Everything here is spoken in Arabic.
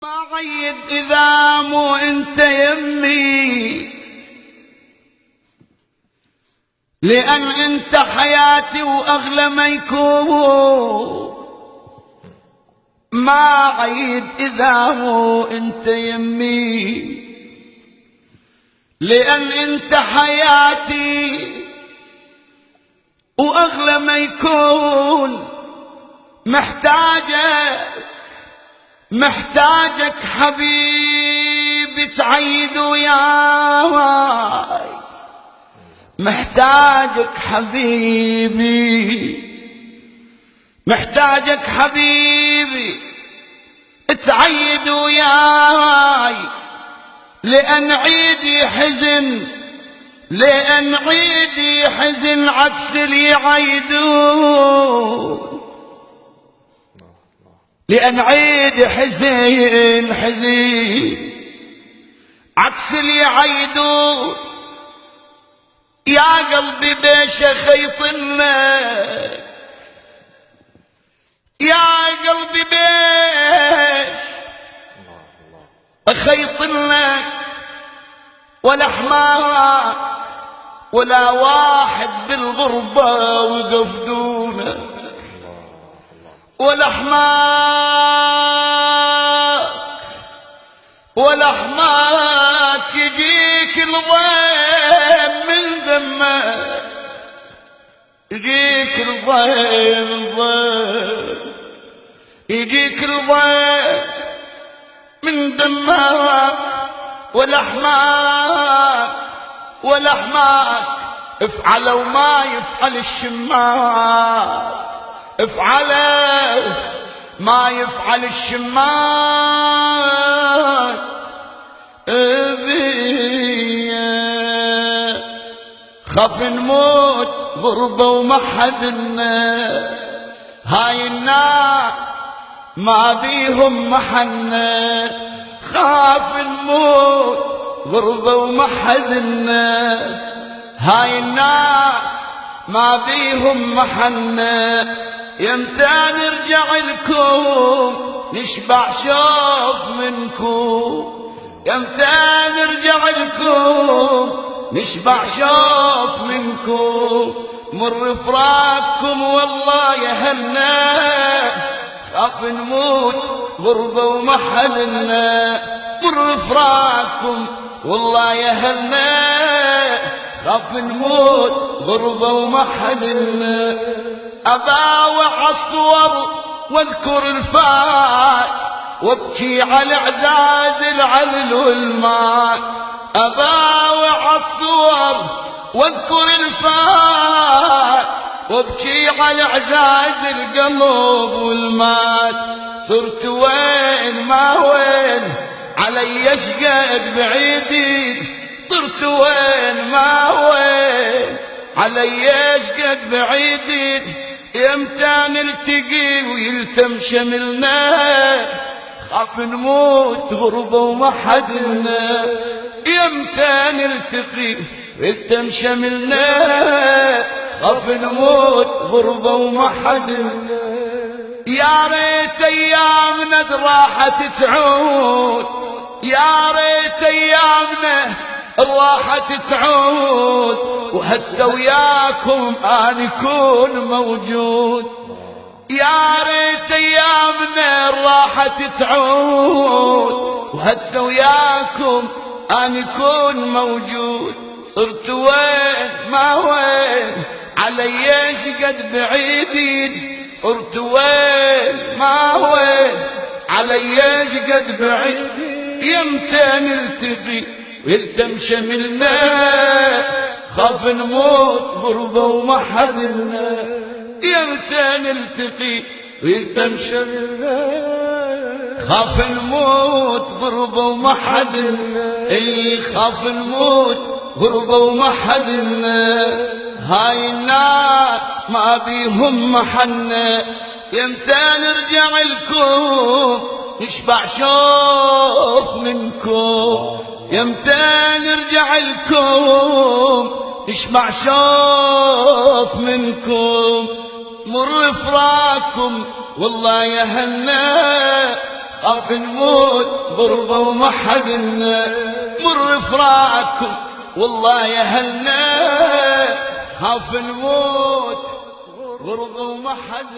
ما عيد إذا مو أنت يمي، لأن أنت حياتي وأغلى ما يكون. ما عيد إذا مو أنت يمي، لأن أنت حياتي وأغلى ما يكون. محتاجك حبيبي تعيد وياي، محتاجك حبيبي تعيد وياي، لأن عيدي حزن عكس اللي يعيدون. لأن عيدي حزين عكس اللي يعيدون. يا قلبي بيش خيطنك، يا قلبي بيش أخيطنك، ولا حماك ولا واحد بالغربة وقف دونك، ولا حماك يجيك الضيم من دمك، يجيك الضيم من دمك، ولا حماك افعلوا ما يفعل الشماس، افعله ما يفعل الشمات بيا. خاف نموت غربة وما حدنا، هاي الناس ما بيهم محنة. خاف نموت غربة وما حدنا، هاي الناس ما بيهم محنة. يمتى نرجع لكم نشبع شوف منكم، يمتى نرجع لكم نشبع شوف منكم. مر فراقكم والله يا هلنا، خاف نموت غربة وما حدنا. مر فراقكم والله يا هلنا، خاف نموت غربة وما حدنا. أضاوع الصور واذكر الفات، وابكي على اعزاز العدل والمات. أضاوع الصور واذكر الفات، وابكي على اعزاز القلب والمات. صرت وين ما وين علي شقد بعيدين، صرت وين ما وين علي شقد بعيدين. يمتى نلتقي ويلتم شملنا، خاف نموت غربة وما حدنا. يمتى نلتقي ويلتم شملنا، خاف نموت غربة وما حدنا. يا ريت ايامنا راحت تعود، يا ريت ايامنا الراحة تعود، وهسه وياكم أنا أكون موجود. يا ريت أيامنا الراحة تعود، وهسه وياكم أنا أكون موجود. صرت وين ما وين علي شقد بعيدين، صرت وين ما وين علي شقد بعيدين. يمتى نلتقي ويلتم شملنا، خاف نموت غربة وما حدنا. يمتى نلتقي ويلتم شملنا، خاف نموت غربة وما حدنا. اي خاف نموت غربة وما حدنا، هاي الناس ما بيهم محنة. يمتى نرجع لكم نشبع شوف منكم، يمتى نرجع لكم نشبع شوف منكم. مر فراقكم والله يا هنا، خاف نموت غربة وما حد مر فراقكم والله يا هلنا خاف نموت غربة وما حد